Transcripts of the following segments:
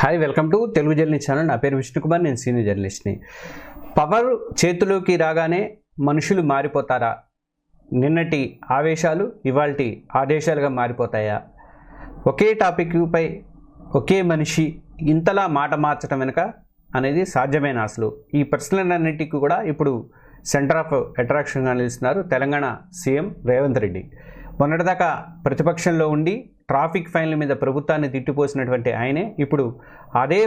Hi welcome to Telugu journalist channel. నా పేరు విష్ణుకుమార్, నేను సీనియర్ జర్నలిస్ట్ని. పవర్ చేతిలోకి రాగానే మనుషులు మారిపోతారా? నిన్నటి ఆవేశాలు ఇవాల్టి ఆదేశాలుగా మారిపోతాయా? ఒకే టాపిక్పై ఒకే మనిషి ఇంతలా మాట మార్చడం వెనుక అనేది సాధ్యమైన అసలు ఈ ప్రశ్నలన్నింటికి కూడా ఇప్పుడు సెంటర్ ఆఫ్ అట్రాక్షన్గా నిలుస్తున్నారు తెలంగాణ సీఎం రేవంత్ రెడ్డి. మొన్నటిదాకా ప్రతిపక్షంలో ఉండి ట్రాఫిక్ ఫైన్ల మీద ప్రభుత్వాన్ని తిట్టిపోసినటువంటి ఆయనే ఇప్పుడు అదే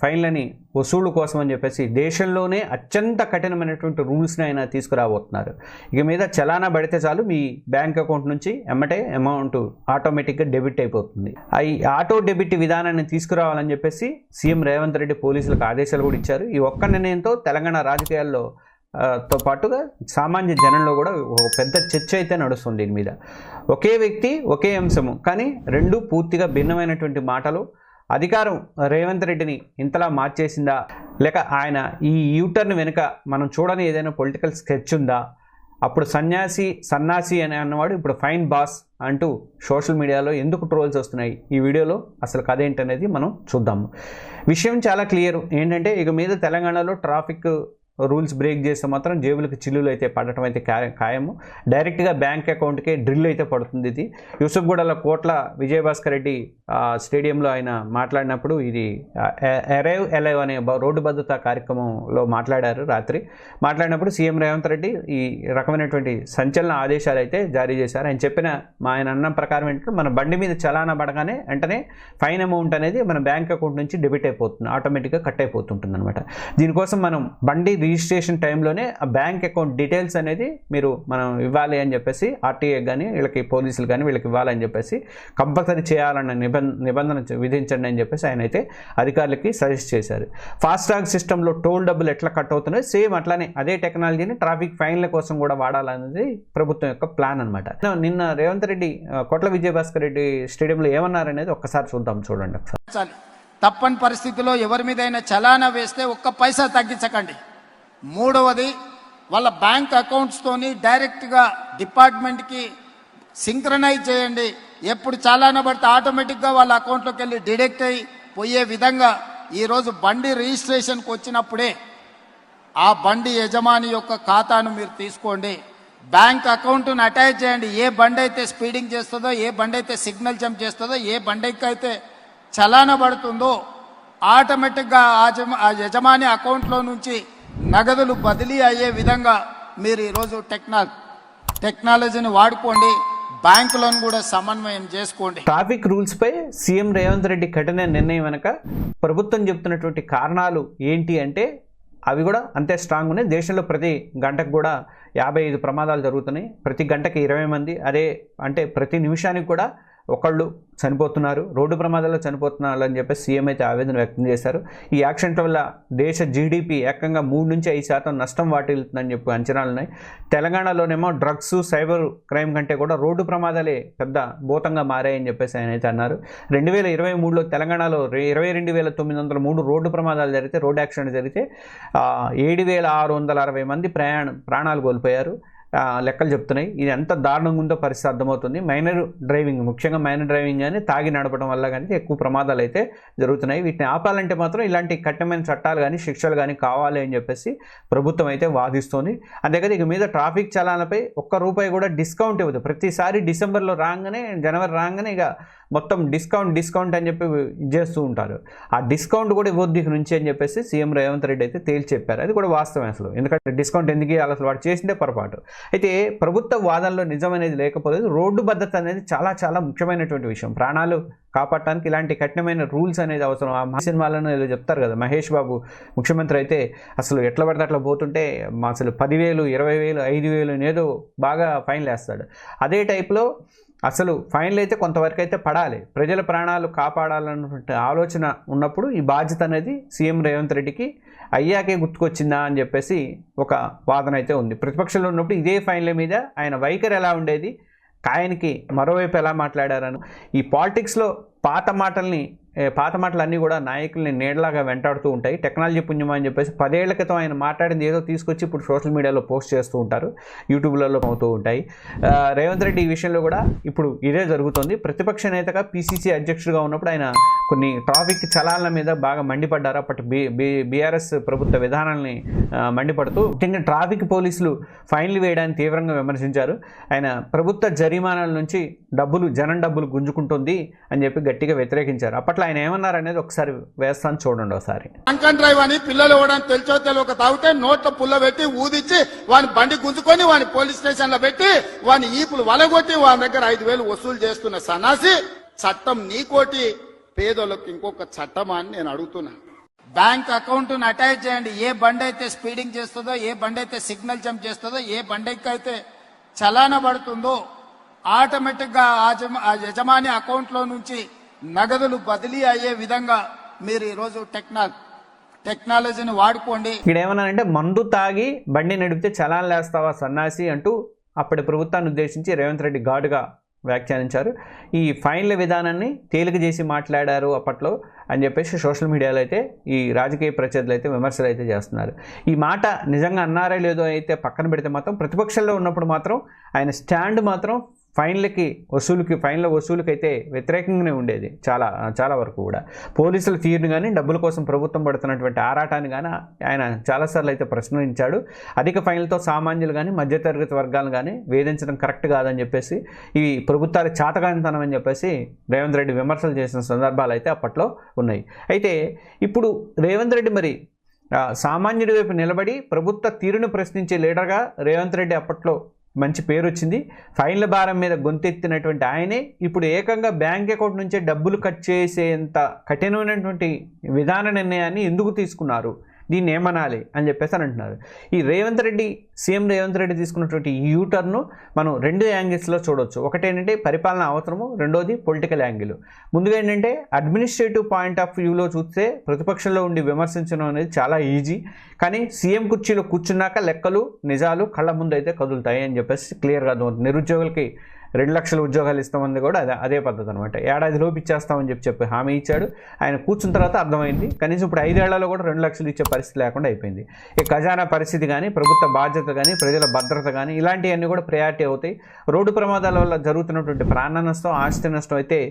ఫైన్లని వసూలు కోసం అని చెప్పేసి దేశంలోనే అత్యంత కఠినమైనటువంటి రూల్స్ని ఆయన తీసుకురాబోతున్నారు. ఇక మీద చలానా పడితే చాలు మీ బ్యాంక్ అకౌంట్ నుంచి ఎమ్మటే అమౌంట్ ఆటోమేటిక్గా డెబిట్ అయిపోతుంది. ఈ ఆటో డెబిట్ విధానాన్ని తీసుకురావాలని చెప్పేసి సీఎం రేవంత్ రెడ్డి పోలీసులకు ఆదేశాలు కూడా ఇచ్చారు. ఈ ఒక్క నిర్ణయంతో తెలంగాణ రాజకీయాల్లో తో పాటుగా సామాన్య జనంలో కూడా ఒక పెద్ద చర్చ అయితే నడుస్తుంది. దీని మీద ఒకే వ్యక్తి ఒకే అంశము, కానీ రెండు పూర్తిగా భిన్నమైనటువంటి మాటలు. అధికారం రేవంత్ రెడ్డిని ఇంతలా మార్చేసిందా, లేక ఆయన ఈ యూటర్న్ వెనుక మనం చూడని ఏదైనా పొలిటికల్ స్కెచ్ ఉందా? అప్పుడు సన్నాసి అని అన్నవాడు ఇప్పుడు ఫైన్ బాస్ అంటూ సోషల్ మీడియాలో ఎందుకు ట్రోల్స్ వస్తున్నాయి? ఈ వీడియోలో అసలు కథ ఏంటనేది మనం చూద్దాము. విషయం చాలా క్లియర్ ఏంటంటే, ఇక మీద తెలంగాణలో ట్రాఫిక్ రూల్స్ బ్రేక్ చేస్తే మాత్రం జేబులకు చిల్లులు అయితే పడటం అయితే ఖాయము. డైరెక్ట్గా బ్యాంక్ అకౌంట్కే డ్రిల్ అయితే పడుతుంది. ఇది యూసుఫ్గూడలో కోట్ల విజయభాస్కర్ రెడ్డి స్టేడియంలో ఆయన మాట్లాడినప్పుడు ఇది అరైవ్ అలైవ్ అనే రోడ్డు భద్రతా కార్యక్రమంలో మాట్లాడారు. రాత్రి మాట్లాడినప్పుడు సీఎం రేవంత్ రెడ్డి ఈ రకమైనటువంటి సంచలన ఆదేశాలు అయితే జారీ చేశారు. ఆయన అన్న ప్రకారం ఏంటంటే, మన బండి మీద చలానా పడగానే వెంటనే ఫైన్ అమౌంట్ అనేది మన బ్యాంక్ అకౌంట్ నుంచి డెబిట్ అయిపోతుంది, ఆటోమేటిక్గా కట్ అయిపోతుంటుంది అనమాట. దీనికోసం మనం బండి రిజిస్ట్రేషన్ టైంలోనే ఆ బ్యాంక్ అకౌంట్ డీటెయిల్స్ అనేది మనం ఇవ్వాలి అని చెప్పేసి ఆర్టీఏ కానీ వీళ్ళకి పోలీసులు కానీ వీళ్ళకి ఇవ్వాలని చెప్పేసి కంపల్సరీ చేయాలన్న నిబంధన విధించండి అని చెప్పేసి ఆయన అయితే అధికారులకి సజెస్ట్ చేశారు. ఫాస్ట్రాగ్ సిస్టంలో టోల్ డబ్బులు ఎట్లా కట్ అవుతున్నాయో సేమ్ అట్లానే అదే టెక్నాలజీని ట్రాఫిక్ ఫైన్ల కోసం కూడా వాడాలనేది ప్రభుత్వం యొక్క ప్లాన్ అనమాట. నిన్న రేవంత్ రెడ్డి కోట్ల విజయభాస్కర్ రెడ్డి స్టేడియంలో ఏమన్నారనేది ఒక్కసారి చూద్దాం, చూడండి ఒకసారి. తప్పని పరిస్థితిలో ఎవరి మీదైనా చలానా వేస్తే ఒక్క పైసా తగ్గించకండి. మూడవది, వాళ్ళ బ్యాంక్ అకౌంట్స్తోని డైరెక్ట్గా డిపార్ట్మెంట్కి సింక్రనైజ్ చేయండి. ఎప్పుడు చాలానా పడితే ఆటోమేటిక్గా వాళ్ళ అకౌంట్లోకి వెళ్ళి డిడక్ట్ అయ్యి పోయే విధంగా ఈరోజు బండి రిజిస్ట్రేషన్కి వచ్చినప్పుడే ఆ బండి యజమాని యొక్క ఖాతాను మీరు తీసుకోండి. బ్యాంక్ అకౌంట్ను అటాచ్ చేయండి. ఏ బండి అయితే స్పీడింగ్ చేస్తుందో, ఏ బండి అయితే సిగ్నల్ జంప్ చేస్తుందో, ఏ బండికి అయితే చలానా పడుతుందో ఆటోమేటిక్గా ఆ యజమాని అకౌంట్లో నుంచి నగదులు బదిలీ అయ్యే విధంగా మీరు ఈరోజు టెక్నాలజీని వాడుకోండి. బ్యాంకులను కూడా సమన్వయం చేసుకోండి. ట్రాఫిక్ రూల్స్ పై సీఎం రేవంత్ రెడ్డి కఠిన నిర్ణయం వెనక ప్రభుత్వం చెప్తున్నటువంటి కారణాలు ఏంటి అంటే అవి కూడా అంతే స్ట్రాంగ్ ఉన్నాయి. దేశంలో ప్రతి గంటకు కూడా 55 ప్రమాదాలు జరుగుతున్నాయి. ప్రతి గంటకి 20 మంది, అంటే ప్రతి నిమిషానికి కూడా ఒకళ్ళు చనిపోతున్నారు, రోడ్డు ప్రమాదాల్లో చనిపోతున్నారు అని చెప్పేసి సీఎం అయితే ఆవేదన వ్యక్తం చేశారు. ఈ యాక్సిడెంట్ల వల్ల దేశ జీడిపి ఏకంగా 3-5% నష్టం వాటిల్లుతుందని చెప్పి అంచనాలు ఉన్నాయి. తెలంగాణలోనేమో డ్రగ్స్, సైబర్ క్రైమ్ కంటే కూడా రోడ్డు ప్రమాదాలే పెద్ద భూతంగా మారాయని చెప్పేసి ఆయన అయితే అన్నారు. 2023లో తెలంగాణలో 22,903 రోడ్డు ప్రమాదాలు జరిగితే, రోడ్డు యాక్సిడెంట్ జరిగితే 7,660 మంది ప్రాణాలు కోల్పోయారు. లెక్కలు చెప్తున్నాయి. ఇది ఎంత దారుణంగా ఉందో పరిస్థితి అర్థమవుతుంది. మైనర్ డ్రైవింగ్, ముఖ్యంగా మైనర్ డ్రైవింగ్ కానీ తాగి నడపడం వల్ల కానీ ఎక్కువ ప్రమాదాలు అయితే జరుగుతున్నాయి. వీటిని ఆపాలంటే మాత్రం ఇలాంటి కఠినమైన చట్టాలు కానీ శిక్షలు కానీ కావాలి అని చెప్పేసి ప్రభుత్వం అయితే వాదిస్తోంది. అంతేకాదు ఇక మీద ట్రాఫిక్ చలానాలపై ₹1 కూడా డిస్కౌంట్ ఇవ్వదు. ప్రతిసారి డిసెంబర్లో రాగానే, జనవరి రాగానే ఇక మొత్తం డిస్కౌంట్ అని చెప్పి చేస్తూ ఉంటారు. ఆ డిస్కౌంట్ కూడా ఇవ్వద్దు ఇక నుంచి అని చెప్పేసి సీఎం రేవంత్ రెడ్డి అయితే తేల్చి చెప్పారు. అది కూడా వాస్తవం అసలు, ఎందుకంటే డిస్కౌంట్ ఎందుకు ఇవ్వాలి, అసలు వాడు చేసిందే పొరపాటు. అయితే ప్రభుత్వ వాదనలో నిజం అనేది లేకపోలేదు. రోడ్డు భద్రత అనేది చాలా చాలా ముఖ్యమైనటువంటి విషయం. ప్రాణాలు కాపాడటానికి ఇలాంటి కఠినమైన రూల్స్ అనేది అవసరం. ఆ సినిమాలను ఏదో చెప్తారు కదా, మహేష్ బాబు ముఖ్యమంత్రి అయితే అసలు ఎట్లా పడితే అట్లా పోతుంటే అసలు 10,000, 20,000, 5,000 ఏదో బాగా ఫైన్లు వేస్తాడు. అదే టైప్లో అసలు ఫైన్లు అయితే కొంతవరకు అయితే పడాలి. ప్రజల ప్రాణాలు కాపాడాలన్నటువంటి ఆలోచన ఉన్నప్పుడు ఈ బాధ్యత అనేది సీఎం రేవంత్ రెడ్డికి అయ్యాకే గుర్తుకొచ్చిందా అని చెప్పేసి ఒక వాదన అయితే ఉంది. ప్రతిపక్షంలో ఉన్నప్పుడు ఇదే ఫైన్ల మీద ఆయన వైఖరి ఎలా ఉండేది, ఆయనకి మరోవైపు ఎలా మాట్లాడారని, ఈ పాలిటిక్స్లో పాత మాటల్ని పాత మాటలు అన్నీ కూడా నాయకుల్ని నీడలాగా వెంటాడుతూ ఉంటాయి. టెక్నాలజీ పుణ్యమా అని చెప్పేసి 10 ఏళ్ల క్రితం ఆయన మాట్లాడింది ఏదో తీసుకొచ్చి ఇప్పుడు సోషల్ మీడియాలో పోస్ట్ చేస్తూ ఉంటారు, యూట్యూబ్లలో అవుతూ ఉంటాయి. రేవంత్ రెడ్డి ఈ విషయంలో కూడా ఇప్పుడు ఇదే జరుగుతుంది. ప్రతిపక్ష నేతగా పిసిసి అధ్యక్షుడిగా ఉన్నప్పుడు ఆయన కొన్ని ట్రాఫిక్ చలాల మీద బాగా మండిపడ్డారు. అప్పటి బీఆర్ఎస్ ప్రభుత్వ విధానాలని మండిపడుతూ ముఖ్యంగా ట్రాఫిక్ పోలీసులు ఫైన్లు వేయడానికి తీవ్రంగా విమర్శించారు. ఆయన ప్రభుత్వ జరిమానాల నుంచి జనం డబ్బులు గుంజుకుంటుంది అని చెప్పి గట్టిగా వ్యతిరేకించారు. అప్పట్లో ఆయన ఏమన్నారు అనేది ఒకసారి వేస్తాను చూడండి. ఒకసారి డ్రంక్ డ్రైవ్ అని పిల్లలు ఇవ్వడానికి తెలియక తాగితే నోట్లో పుల్ల పెట్టి ఊదిచ్చి వాని బండి గుంజుకొని వాని పోలీస్ స్టేషన్ లో పెట్టి వాని ఈపులు వలగొట్టి వాని దగ్గర 5,000 వసూలు చేస్తున్న సన్నాసి చట్టం నీకోటి పేదోళ్ళకి ఇంకొక చట్టమా అని నేను అడుగుతున్నా. బ్యాంక్ అకౌంట్ ను అటాచ్ చేయండి. ఏ బండి అయితే స్పీడింగ్ చేస్తుందో, ఏ బండి అయితే సిగ్నల్ జంప్ చేస్తుందో, ఏ బండికి అయితే చలానా పడుతుందో ఆటోమేటిక్ గా ఆ యజమాని అకౌంట్ లో నుంచి నగదులు బదిలీ అయ్యే విధంగా మీరు ఈరోజు టెక్నాలజీని వాడుకోండి. ఇక్కడ ఏమన్నానంటే మందు తాగి బండి నడిపితే చలాన్ లేస్తావా సన్నాసి అంటూ అప్పటి ప్రభుత్వాన్ని ఉద్దేశించి రేవంత్ రెడ్డి ఘాటుగా వ్యాఖ్యానించారు. ఈ ఫైన్ల విధానాన్ని తేలిక చేసి మాట్లాడారు అప్పట్లో అని చెప్పేసి సోషల్ మీడియాలో అయితే ఈ రాజకీయ ప్రత్యర్థులు అయితే విమర్శలు అయితే చేస్తున్నారు. ఈ మాట నిజంగా అన్నారో లేదో అయితే పక్కన పెడితే మాత్రం ప్రతిపక్షంలో ఉన్నప్పుడు మాత్రం ఆయన స్టాండ్ మాత్రం ఫైన్ల వసూలుకి అయితే వ్యతిరేకంగానే ఉండేది చాలా వరకు కూడా. పోలీసుల తీరును కానీ డబ్బుల కోసం ప్రభుత్వం పడుతున్నటువంటి ఆరాటాన్ని కానీ ఆయన చాలాసార్లు అయితే ప్రశ్నించాడు. అధిక ఫైన్లతో సామాన్యులు కానీ మధ్యతరగతి వర్గాలను కానీ వేధించడం కరెక్ట్ కాదని చెప్పేసి ఈ ప్రభుత్వాలు చాతకానితనం అని చెప్పేసి రేవంత్ రెడ్డి విమర్శలు చేసిన సందర్భాలు అయితే అప్పట్లో ఉన్నాయి. అయితే ఇప్పుడు రేవంత్ రెడ్డి మరి సామాన్యుడి వైపు నిలబడి ప్రభుత్వ తీరును ప్రశ్నించే లీడర్గా రేవంత్ రెడ్డి అప్పట్లో మంచి పేరు వచ్చింది. ఫైన్ల భారం మీద గొంతెత్తినటువంటి ఆయనే ఇప్పుడు ఏకంగా బ్యాంక్ అకౌంట్ నుంచే డబ్బులు కట్ చేసేంత కఠినమైనటువంటి విధాన నిర్ణయాన్ని ఎందుకు తీసుకున్నారు, దీన్ని ఏమనాలి అని చెప్పేసి అని అంటున్నారు. ఈ సీఎం రేవంత్ రెడ్డి తీసుకున్నటువంటి ఈ యూటర్ను మనం 2 యాంగిల్స్లో చూడవచ్చు. ఒకటేంటంటే పరిపాలన అవసరము, రెండోది పొలిటికల్ యాంగిల్. ముందుగా ఏంటంటే అడ్మినిస్ట్రేటివ్ పాయింట్ ఆఫ్ వ్యూలో చూస్తే ప్రతిపక్షంలో ఉండి విమర్శించడం అనేది చాలా ఈజీ. కానీ సీఎం కుర్చీలో కూర్చున్నాక లెక్కలు నిజాలు కళ్ళ ముందు అయితే కదులుతాయి అని చెప్పేసి క్లియర్గా నిరుద్యోగులకి 2 లక్షల ఉద్యోగాలు ఇస్తామని కూడా అదే పద్ధతి అనమాట. ఏడాదిలోపు ఇచ్చేస్తామని చెప్పి హామీ ఇచ్చాడు. ఆయన కూర్చున్న తర్వాత అర్థమైంది కనీసం ఇప్పుడు 5 ఏళ్లలో కూడా 2 లక్షలు ఇచ్చే పరిస్థితి లేకుండా అయిపోయింది. ఈ ఖజానా పరిస్థితి కానీ, ప్రభుత్వ బాధ్యత కానీ, ప్రజల భద్రత కానీ ఇలాంటివన్నీ కూడా ప్రయారిటీ అవుతాయి. రోడ్డు ప్రమాదాల వల్ల జరుగుతున్నటువంటి ప్రాణ నష్టం, ఆస్తి నష్టం అయితే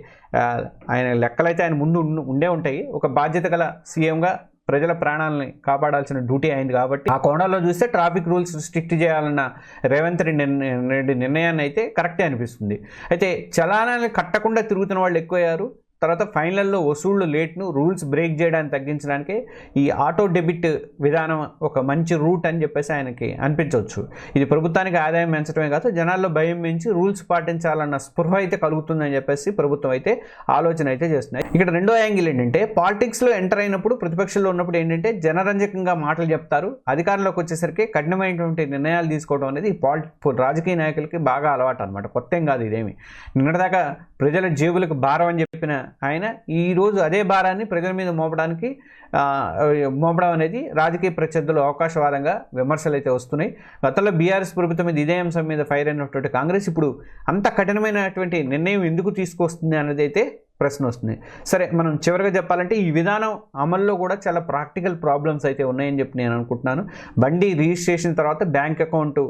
ఆయన లెక్కలైతే ఆయన ముందు ఉండే ఉంటాయి. ఒక బాధ్యత గల సీఎంగా ప్రజల ప్రాణాలని కాపాడాల్సిన డ్యూటీ అయింది కాబట్టి ఆ కోణంలో చూస్తే ట్రాఫిక్ రూల్స్ స్ట్రిక్ట్ చేయాలన్న రేవంత్ రెడ్డి నిర్ణయాన్ని అయితే కరెక్టే అనిపిస్తుంది. అయితే చలానాన్ని కట్టకుండా తిరుగుతున్న వాళ్ళు ఎక్కువయ్యారు. తర్వాత ఫైనల్లో వసూళ్లు లేట్ను రూల్స్ బ్రేక్ చేయడానికి తగ్గించడానికి ఈ ఆటో డెబిట్ విధానం ఒక మంచి రూట్ అని చెప్పేసి ఆయనకి అనిపించవచ్చు. ఇది ప్రభుత్వానికి ఆదాయం పెంచడమే కాదు, జనాల్లో భయం పెంచి రూల్స్ పాటించాలన్న స్పృహ అయితే కలుగుతుందని చెప్పేసి ప్రభుత్వం అయితే ఆలోచన అయితే చేస్తున్నాయి. ఇక్కడ రెండో యాంగిల్ ఏంటంటే పాలిటిక్స్లో ఎంటర్ అయినప్పుడు, ప్రతిపక్షంలో ఉన్నప్పుడు ఏంటంటే జనరంజకంగా మాటలు చెప్తారు. అధికారంలోకి వచ్చేసరికి కఠినమైనటువంటి నిర్ణయాలు తీసుకోవడం అనేది రాజకీయ నాయకులకి బాగా అలవాటు అనమాట. కొత్త ఏం కాదు ఇదేమి. నిన్నటిదాకా ప్రజల జేబులకు భారం అని చెప్పిన ఆయన ఈరోజు అదే భారాన్ని ప్రజల మీద మోపడం అనేది రాజకీయ ప్రత్యర్థులు అవకాశవాదంగా విమర్శలు అయితే వస్తున్నాయి. గతంలో బీఆర్ఎస్ ప్రభుత్వం మీద ఇదే అంశం మీద ఫైర్ అయినటువంటి కాంగ్రెస్ ఇప్పుడు అంత కఠినమైనటువంటి నిర్ణయం ఎందుకు తీసుకొస్తుంది అనేది అయితే ప్రశ్న వస్తుంది. సరే, మనం చివరిగా చెప్పాలంటే ఈ విధానం అమల్లో కూడా చాలా ప్రాక్టికల్ ప్రాబ్లమ్స్ అయితే ఉన్నాయని చెప్పి నేను అనుకుంటున్నాను. బండి రిజిస్ట్రేషన్ తర్వాత బ్యాంక్ అకౌంట్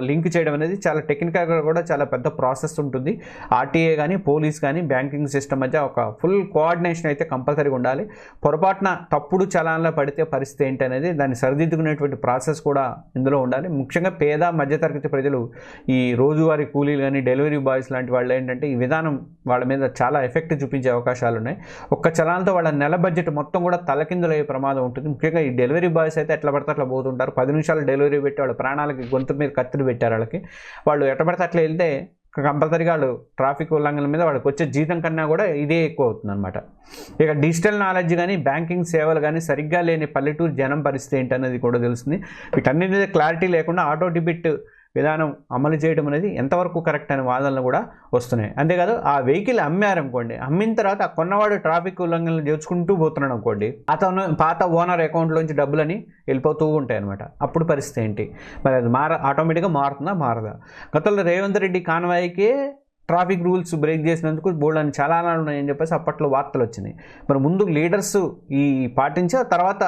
లింక్ చేయడం అనేది చాలా టెక్నికల్గా కూడా చాలా పెద్ద ప్రాసెస్ ఉంటుంది. ఆర్టీఏ కానీ, పోలీస్ కానీ, బ్యాంకింగ్ సిస్టమ్ మధ్య ఒక ఫుల్ కోఆర్డినేషన్ అయితే కంపల్సరీగా ఉండాలి. పొరపాటున తప్పుడు చలాన్లో పడితే పరిస్థితి ఏంటి అనేది దాన్ని సరిదిద్దుకునేటువంటి ప్రాసెస్ కూడా ఇందులో ఉండాలి. ముఖ్యంగా పేద మధ్యతరగతి ప్రజలు, ఈ రోజువారీ కూలీలు కానీ, డెలివరీ బాయ్స్ లాంటి వాళ్ళు ఏంటంటే ఈ విధానం వాళ్ళ మీద చాలా ఎఫెక్ట్ చూపించే అవకాశాలు ఉన్నాయి. ఒక్క చలాన్తో వాళ్ళ నెల బడ్జెట్ మొత్తం కూడా తలకిందులయ్యే ప్రమాదం ఉంటుంది. ముఖ్యంగా ఈ డెలివరీ బాయ్స్ అయితే ఎట్లా పడితే అట్లా పోతుంటారు. 10 నిమిషాలు డెలివరీ పెట్టి వాళ్ళ ప్రాణాలకి గొంతు మీద కత్తులు పెట్టారు. వాళ్ళు ఎట్ట పడితే అట్లా వెళ్తే కంపల్సరీగా వాళ్ళు ట్రాఫిక్ ఉల్లంఘనల మీద వాళ్ళకి వచ్చే జీతం కన్నా కూడా ఇదే ఎక్కువ అవుతుంది అనమాట. ఇక డిజిటల్ నాలెడ్జ్ కానీ, బ్యాంకింగ్ సేవలు కానీ సరిగ్గా లేని పల్లెటూరు జనం పరిస్థితి ఏంటనేది కూడా తెలుస్తుంది. వీటన్నిటి మీద క్లారిటీ లేకుండా ఆటో డెబిట్ విధానం అమలు చేయడం అనేది ఎంతవరకు కరెక్ట్ అనే వాదనలు కూడా వస్తున్నాయి. అంతేకాదు ఆ వెహికల్ అమ్మారనుకోండి, అమ్మిన తర్వాత ఆ కొన్నవాడు ట్రాఫిక్ ఉల్లంఘనలు చేసుకుంటూ పోతున్నాడు అనుకోండి, పాత ఓనర్ అకౌంట్లోంచి డబ్బులని వెళ్ళిపోతూ ఉంటాయి అనమాట. అప్పుడు పరిస్థితి ఏంటి మరి? అది ఆటోమేటిక్గా మారుతుందా, మారదా? గతంలో రేవంత్ రెడ్డి కాన్వాయ్కే ట్రాఫిక్ రూల్స్ బ్రేక్ చేసినందుకు బోల్డ్ అని చలానాలు ఉన్నాయని చెప్పేసి అప్పట్లో వార్తలు వచ్చినాయి. మరి ముందు లీడర్స్ ఈ పాటించి ఆ తర్వాత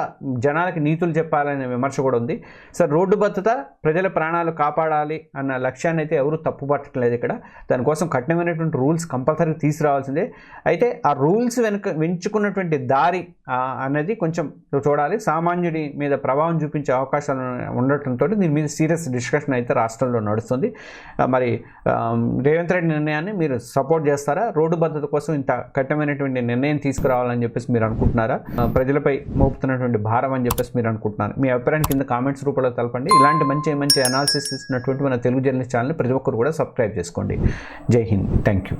జనాలకి నీతులు చెప్పాలనే విమర్శ కూడా ఉంది. సార్, రోడ్డు భద్రత, ప్రజల ప్రాణాలు కాపాడాలి అన్న లక్ష్యాన్ని అయితే ఎవరు తప్పుపట్టట్లేదు ఇక్కడ. దానికోసం కఠినమైనటువంటి రూల్స్ కంపల్సరీ తీసుకురావాల్సిందే. అయితే ఆ రూల్స్ వెంచుకున్నటువంటి దారి అనేది కొంచెం చూడాలి. సామాన్యుడి మీద ప్రభావం చూపించే అవకాశాలు ఉండటంతో దీని మీద సీరియస్ డిస్కషన్ అయితే రాష్ట్రంలో నడుస్తుంది. మరి రేవంత్ రెడ్డి నిర్ణయాన్ని మీరు సపోర్ట్ చేస్తారా? రోడ్డు భద్రత కోసం ఇంత కఠినమైనటువంటి నిర్ణయం తీసుకురావాలని చెప్పేసి మీరు అనుకుంటున్నారా? ప్రజలపై మోపుతున్నటువంటి భారం అని చెప్పేసి మీరు అనుకుంటున్నారు? మీ అభిప్రాయాన్ని కింద కామెంట్స్ రూపంలో తెలపండి. ఇలాంటి మంచి అనాలిసిస్ ఇస్తున్నటువంటి మన తెలుగు జర్నలిస్ట్ ఛానల్ని ప్రతి ఒక్కరు కూడా సబ్స్క్రైబ్ చేసుకోండి. జై హింద్. Thank you.